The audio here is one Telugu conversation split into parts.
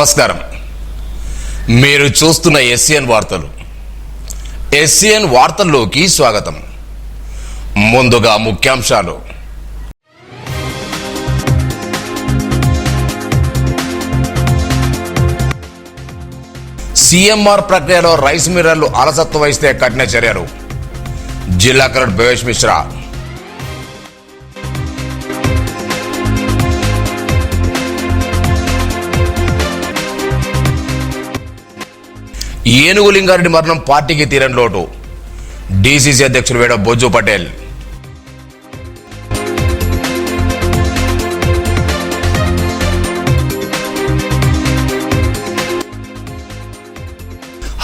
నమస్కారం. మీరు చూస్తున్న ఎస్సీఎన్ వార్తలు. ఎస్సీఎన్ వార్తల్లోకి స్వాగతం. ముందుగా ముఖ్యాంశాలు. సీఎంఆర్ ప్రక్రియలో రైస్ మిల్లర్లు అలసత్వం వహిస్తే కఠిన చర్యలు. జిల్లా కలెక్టర్ భవేష్ మిశ్రా. ఏనుగు లింగారెడ్డి మరణం పార్టీకి తీరని లోటు. డీసీసీ అధ్యక్షులు వేడ బొజ్జు పటేల్.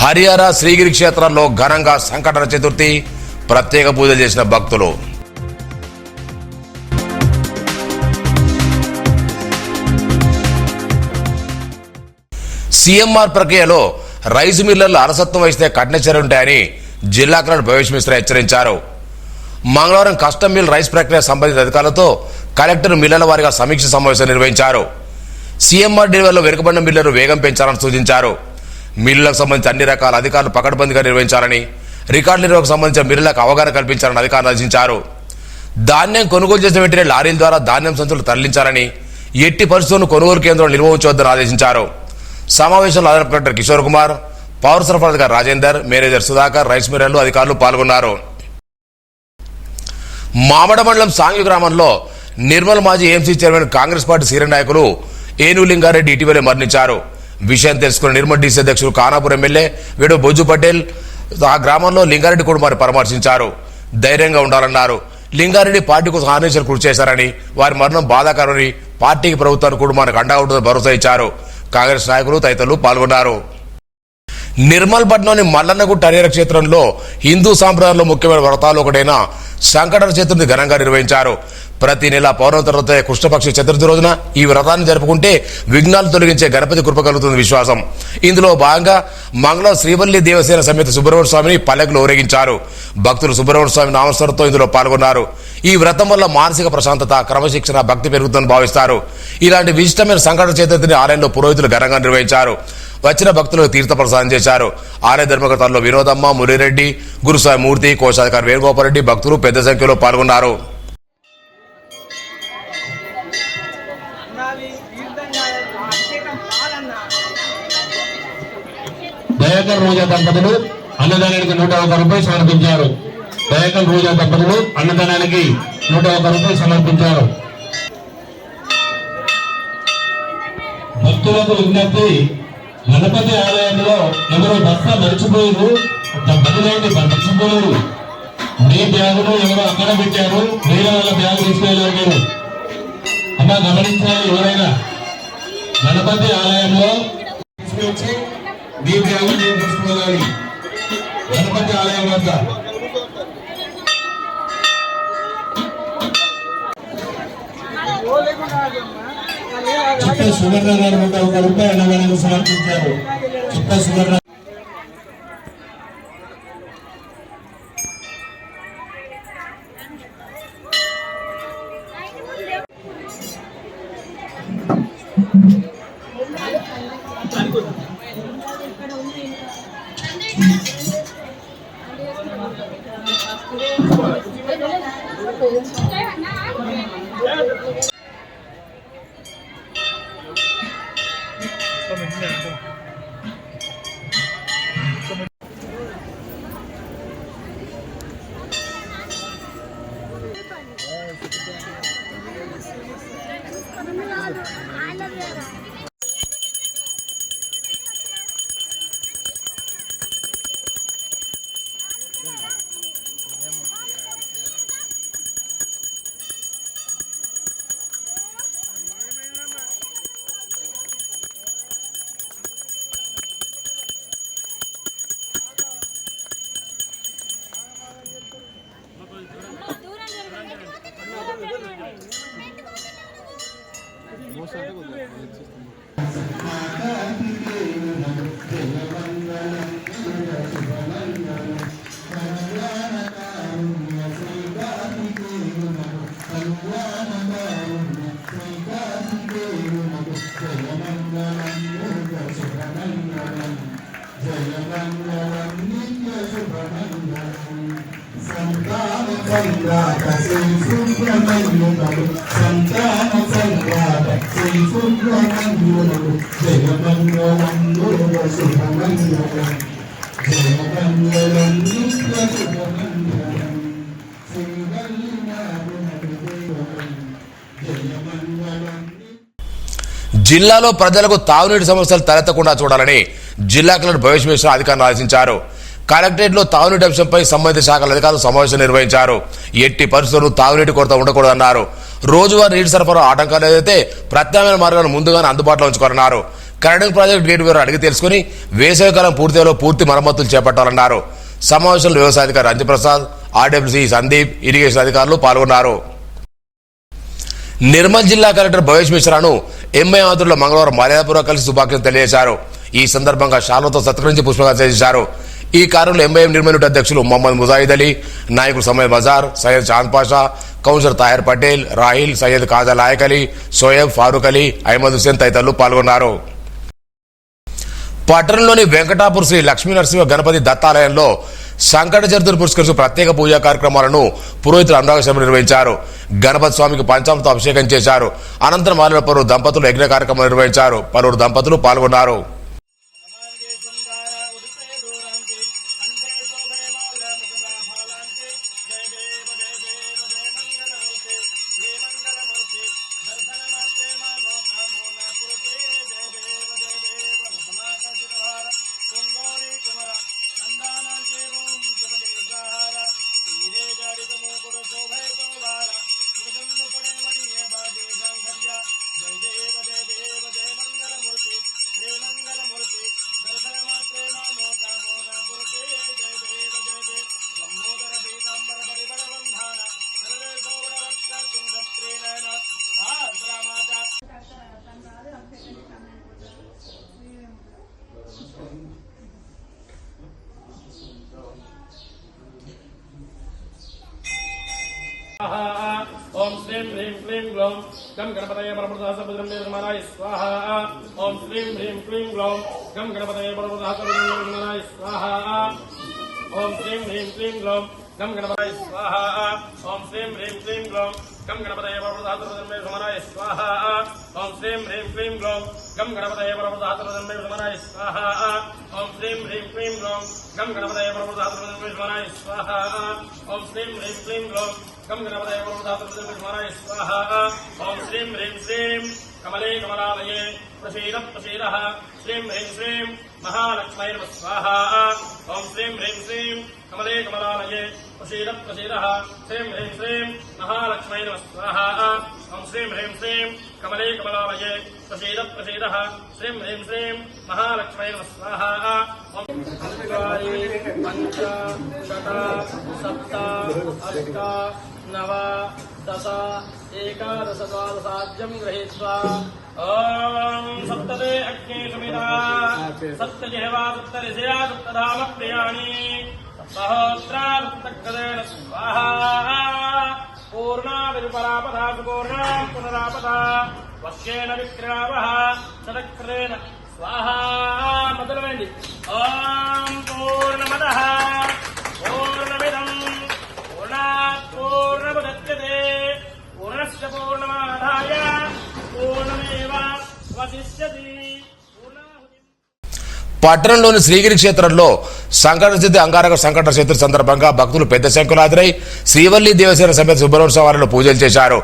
హరియానా శ్రీగిరి క్షేత్రంలో ఘనంగా సంకటన చతుర్థి, ప్రత్యేక పూజలు చేసిన భక్తులు. సీఎంఆర్ ప్రక్రియలో రైస్ మిల్లర్లు అలసత్వం వహిస్తే కఠిన చర్యలు ఉంటాయని జిల్లా కలెక్టర్ భవేష్ మిశ్రా హెచ్చరించారు. మంగళవారం కస్టమ్ మిల్ రైస్ ప్రక్రియ సంబంధిత అధికారులతో కలెక్టర్ మిల్లర్ల వారీగా సమీక్ష సమావేశం నిర్వహించారు. సీఎంఆర్ డెలివరీలో వెనుకబడిన మిల్లర్లు వేగం పెంచాలని సూచించారు. మిల్లులకు సంబంధించి అన్ని రకాల అధికారులు పకడ్బందీగా నిర్వహించాలని, రికార్డు నిర్వహణకు సంబంధించిన మిల్లులకు అవగాహన కల్పించాలని అధికారులు ఆదేశించారు. ధాన్యం కొనుగోలు చేసిన వెంటనే లారీల ద్వారా ధాన్యం సంచులు తరలించాలని, ఎట్టి పరిస్థితులను కొనుగోలు కేంద్రంలో నిల్వ ఉంచవద్దని ఆదేశించారు. సమావేశంలో అదనపు కలెక్టర్ కిషోర్ కుమార్, పౌర సరఫరా అధికారి రాజేందర్, మేనేజర్ సుధాకర్, రైస్ మిల్లర్లు అధికారులు పాల్గొన్నారు. మామడ మండలం సాంగి గ్రామంలో నిర్మల్ మాజీ AMC chairman Congress party senior నాయకులు ఏనుగు లింగారెడ్డి ఇటీవలే మరణించారు. విషయం తెలుసుకున్న నిర్మల్ డీసీ అధ్యక్షులు ఖానాపూర్ ఎమ్మెల్యే వేడు బొజ్జు పటేల్ ఆ గ్రామంలో లింగారెడ్డి కుటుంబాన్ని పరామర్శించారు. ధైర్యంగా ఉండాలన్నారు. లింగారెడ్డి పార్టీ కోసం ఆర్నేషన్లు కృషి చేశారని, వారి మరణం బాధాకరమని, పార్టీకి ప్రభుత్వానికి కుటుంబానికి అండగా ఉంటుందని భరోసా ఇచ్చారు. కాంగ్రెస్ నాయకులు తదితరులు పాల్గొన్నారు. నిర్మల్ పట్నంలోని మల్లన్నగుట్ట హరిహర క్షేత్రంలో హిందూ సాంప్రదాయంలో ముఖ్యమైన వ్రతాలు ఒకటైన సంకటన చతుర్థి ఘనంగా నిర్వహించారు. ప్రతి నెల పౌర్ణమి తర్వాత కృష్ణపక్ష చతుర్థి రోజున ఈ వ్రతాన్ని జరుపుకుంటే విఘ్నాలు తొలగించే గణపతి కృప కలుగుతుంది విశ్వాసం. ఇందులో భాగంగా మంగళవారం శ్రీవల్లి దేవసేన సమేత సుబ్రహ్మణ్య స్వామిని పల్లెకులు ఊరేగించారు. భక్తులు సుబ్రహ్మణ్య స్వామి నామస్వరంతో ఇందులో పాల్గొన్నారు. ఈ వ్రతం వల్ల మానసిక ప్రశాంతత, క్రమశిక్షణ, భక్తి పెరుగుతుందని భావిస్తారు. ఇలాంటి విశిష్టమైన సంకట చతుర్థిని ఆలయంలో పురోహితులు ఘనంగా నిర్వహించారు. వచ్చిన భక్తులకు తీర్థ ప్రసాదం చేశారు. ఆలయ ధర్మకర్తల్లో వినోదమ్మ, మురిరెడ్డి, గురుస్వామి మూర్తి, కోశాధికారి వేణుగోపాల్ రెడ్డి భక్తులు పెద్ద సంఖ్యలో పాల్గొన్నారు. దయాకర్ రోజా దంపతులు అన్నదానానికి 101 రూపాయలు సమర్పించారు. దయాకర్ రోజా దంపతులు అన్నదానానికి 101 రూపాయలు సమర్పించారు. భక్తులకు విజ్ఞప్తి, గణపతి ఆలయంలో ఎవరో బస్తా మర్చిపోయారు, బదులైంది మర్చిపోలేరు. మీ బ్యాగులు ఎవరో అక్కడ పెట్టారు, వేరే వాళ్ళ బ్యాగు తీసుకెళ్ళారు. మీరు అమ్మ గమనించాలి. ఎవరైనా గణపతి ఆలయంలో తీసుకొచ్చి మీ బ్యాగు నేను తీసుకోవాలి. గణపతి ఆలయం వద్ద చిత్త సువర్ణ గారు 101 రూపాయలు అన్నదానానికి సమర్పించారు. చిత్త సువర్ణ జయమంగళం నిత్య శుభమంగళం సంతాన సంగాత శ్రీ సుబ్రహ్మణ్యుడు సంతాన సంగాత శ్రీ సుబ్రహ్మణ్యుడు జయమంగళం దుర్గ శుభమంగళం జయమంగళం నిత్య శుభమంగళం జిల్లాలో ప్రజలకు తాగునీటి సమస్యలు తలెత్తకుండా చూడాలని జిల్లా కలెక్టర్ భవేష్ మిశ్రా అధికారులు ఆదేశించారు. కలెక్టరేట్లో తాగునీటి అంశంపై సంబంధిత శాఖల అధికారులు సమావేశం నిర్వహించారు. ఎట్టి పరిస్థితుల్లో తాగునీటి కొరత ఉండకూడదన్నారు. రోజువారీ నీటి సరఫరా ఆటంకాలు ఏదైతే ప్రత్యామ్నాయ మార్గాలను ముందుగానే అందుబాటులో ఉంచుకోవాలన్నారు. కరెంట్ ప్రాజెక్టు గేట్ వివరాలు అడిగి తెలుసుకుని వేసవికాలం పూర్తిలో పూర్తి మరమ్మతులు చేపట్టాలన్నారు. సమావేశంలో వ్యవసాయ అధికారి రంజప్రసాద్, ఆర్డబ్ల్యూసీ సందీప్, ఇరిగేషన్ అధికారులు పాల్గొన్నారు. నిర్మల్ జిల్లా కలెక్టర్ భవేష్ మిశ్రాను ఎంఐ ఆధ్వర్యంలో మంగళవారం మర్యాదపూర్వక కలిసి శుభాకాంక్షలు తెలియజేశారు. ఈ సందర్భంగా శాలువతో సత్కరించి పుష్పగుచ్ఛాలు చేశారు. ఈ కార్యంలో ఎంఐఎం నిర్మల్ యూనిట్ అధ్యక్షులు మొహమ్మద్ ముజాహిద్ అలీ, నాయకులు సమయ్ బజార్, సయ్యద్ చాంద్ పాషా, కౌన్సిలర్ తాహిర్ పటేల్, రాహిల్, సయ్యద్ ఖాజా లాయక్ అలీ, షోయబ్, ఫారూక్ అలీ, అహ్మద్ హుసేన్ తదితరులు పాల్గొన్నారు. పట్టణంలోని వెంకటాపూర్ శ్రీ లక్ష్మీ నరసింహ గణపతి దత్తాలయంలో సంకట చతుర్థి పురస్కరించు ప్రత్యేక పూజా కార్యక్రమాలను పురోహితులు అనురాగ శర్మ నిర్వహించారు. గణపతి స్వామికి పంచామృత అభిషేకం చేశారు. అనంతరం మాలిన పలువురు దంపతులు యజ్ఞ కార్యక్రమం నిర్వహించారు. పలువురు దంపతులు పాల్గొన్నారు. ओम श्रीं ह्रीं क्लीं ग्लौं गम गणपतये परमप्रसादसर्वधर्मनिर्माणाय स्वाहा ओम श्रीं ह्रीं क्लीं ग्लौं गम गणपतये परमप्रसादसर्वधर्मनिर्माणाय स्वाहा ओम श्रीं ह्रीं क्लीं ग्लौं गम गणपतये स्वाहा ओम श्रीं ह्रीं क्लीं ग्लौं गम गणपतये परमप्रसादसर्वधर्मनिर्माणाय स्वाहा ओम श्रीं ह्रीं क्लीं ग्लौं गम गणपतये परमप्रसादसर्वधर्मनिर्माणाय स्वाहा ओम श्रीं ह्रीं क्लीं ग्लौं गम गणपतये परमप्रसादसर्वधर्मनिर्माणाय स्वाहा ओम श्रीं ह्रीं क्लीं ग्लौं गम गणपतये परमप्रसादसर्वधर्मनिर्माणाय स्वाहा ओम श्रीं ह्रीं श्रीं कमले कमलालये प्रसीद प्रसीदः श्रीं ह्रीं श्रीं महालक्ष्मै नमः स्वाहा ओम श्रीं ह्रीं श्रीं कमले कमलालये प्रसीद प्रसीदः श्रीं ह्रीं श्रीं महालक्ष्मै नमः स्वाहा ओम श्रीं ह्रीं श्रीं कमले कमलालये प्रसीद प्रसीदः श्रीं ह्रीं श्रीं महालक्ष्मै नमः स्वाहा ओम पंच शत सप्त अष्ट नव दश एकादश द्वादशाद्यं गृहीत्वा ओम सप्तते अग्ने सुमिता सप्तजिह्वा सप्तऋषया सप्तधाम प्रियाणि सप्तहोत्रा सप्तकृतेन स्वाहा पूर्णा विपरापथा सुपूर्णा पुनरापथा वश्येन विक्रियावः सदकृतेन स्वाहा मधुरवेंడి ओम पूर्णमदः पूर्णमिदं पूर्णात् पूर्णमुदच्यते पूर्णस्य पूर्णमादाय पूर्णमेवावशिष्यति పట్టణంలోని శ్రీగిరి క్షేత్రంలో సంకట చతుర్థి అంగారక సంకట చతుర్థి సందర్భంగా భక్తులు పెద్ద సంఖ్యలో హాజరై శ్రీవల్లి దేవసేన సమేత సుబ్రహ్మణ్య స్వామివారిలో పూజలు చేశారు.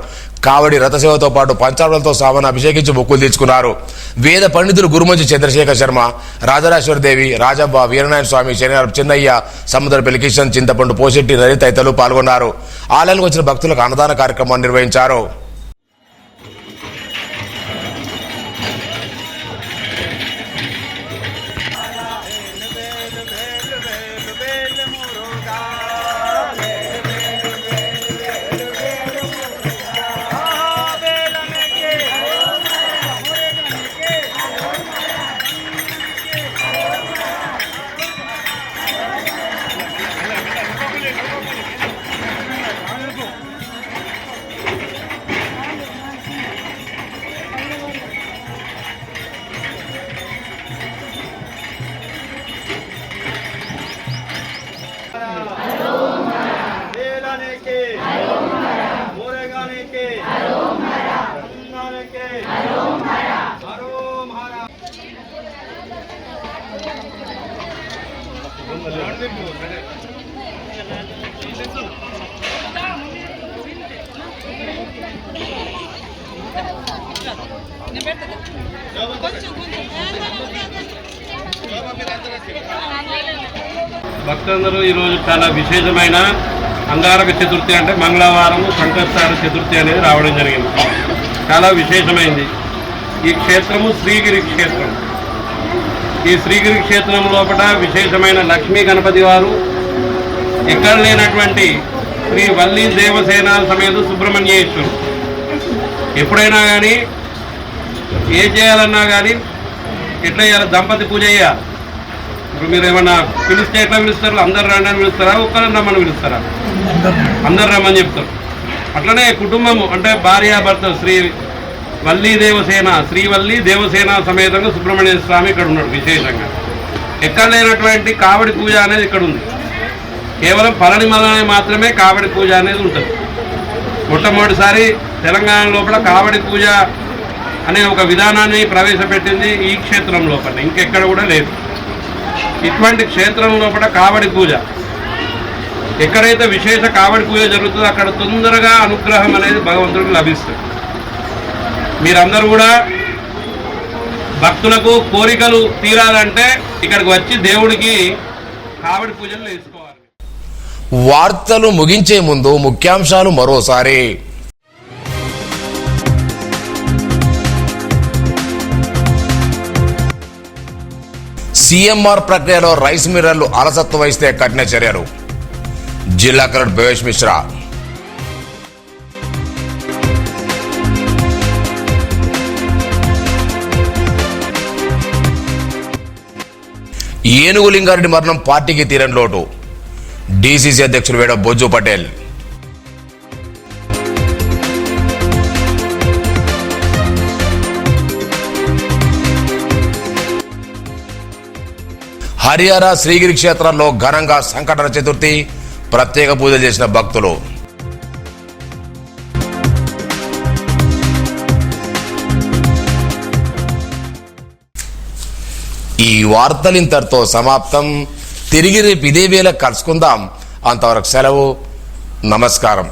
కావడి రథసేవతో పాటు పంచామృతాలతో స్వామిని అభిషేకించి మొక్కులు తీర్చుకున్నారు. వేద పండితులు గురుమంచి చంద్రశేఖర్ శర్మ, రాజరాజేశ్వరదేవి, రాజవ్వ, వీరనారాయణ స్వామి, శనివారం చిన్నయ్య, సముద్రపల్లి కిషన్, చింతపండు పోశెట్టి, నరి తదితరులు పాల్గొన్నారు. ఆలయానికి వచ్చిన భక్తులకు అన్నదాన కార్యక్రమాన్ని నిర్వహించారు. భక్తులందరూ ఈరోజు చాలా విశేషమైన అంగారక చతుర్థి అంటే మంగళవారం సంకష్టార చతుర్థి అనేది రావడం జరిగింది. చాలా విశేషమైంది. ఈ క్షేత్రము శ్రీగిరి క్షేత్రం. ఈ శ్రీగిరి క్షేత్రం లోపల విశేషమైన లక్ష్మీ గణపతి వారు, ఎక్కడ లేనటువంటి శ్రీ వల్లి దేవసేన సమేత సుబ్రహ్మణ్యేశ్వరుడు. ఎప్పుడైనా కానీ ఏ చేయాలన్నా కానీ ఎట్లా చేయాలి, దంపతి పూజ చేయాలి. ఇప్పుడు మీరు ఏమన్నా పిలిస్తే ఎట్లా పిలుస్తారు? అందరు రండి అని పిలుస్తారా, ఒక్కరిని రమ్మని పిలుస్తారా? అందరు రమ్మని చెప్తారు. అట్లనే కుటుంబము అంటే భార్యాభర్త శ్రీ వల్లి దేవసేన, శ్రీవల్లి దేవసేన సమేతంగా సుబ్రహ్మణ్య స్వామి ఇక్కడ ఉన్నాడు. విశేషంగా ఎక్కడ లేనటువంటి కావడి పూజ అనేది ఇక్కడ ఉంది. కేవలం పళనిమలనే మాత్రమే కావడి పూజ అనేది ఉంటుంది. మొట్టమొదటిసారి తెలంగాణ లోపల కావడి పూజ అనే ఒక విధానాన్ని ప్రవేశపెట్టింది ఈ క్షేత్రం లోపల, ఇంకెక్కడ కూడా లేదు. ఇటువంటి క్షేత్రం లోపల కావడి పూజ ఎక్కడైతే విశేష కావడి పూజ జరుగుతుందో అక్కడ తొందరగా అనుగ్రహం అనేది భగవంతుడికి లభిస్తుంది. మీరందరూ కూడా భక్తులకు కోరికలు తీరాలంటే ఇక్కడికి వచ్చి దేవుడికి కావడి పూజలు చేసుకోవాలి. వార్తలు ముగించే ముందు ముఖ్యాంశాలు మరోసారి. సీఎంఆర్ ప్రక్రియలో రైస్ మిల్లర్లు అలసత్వం వహిస్తే కఠిన చర్యలు. జిల్లా కలెక్టర్ భవేష్ మిశ్రా. ఏనుగు లింగారెడ్డి మరణం పార్టీకి తీరని లోటు. డీసీసీ అధ్యక్షులు వేడ బొజ్జు పటేల్. హరియానా శ్రీగిరి క్షేత్రంలో ఘనంగా సంకటన చతుర్థి, ప్రత్యేక పూజలు చేసిన భక్తులు. ఈ వార్తలు ఇంతటితో సమాప్తం. తిరిగి రేపు ఇదే వేళ కలుసుకుందాం. అంతవరకు సెలవు. నమస్కారం.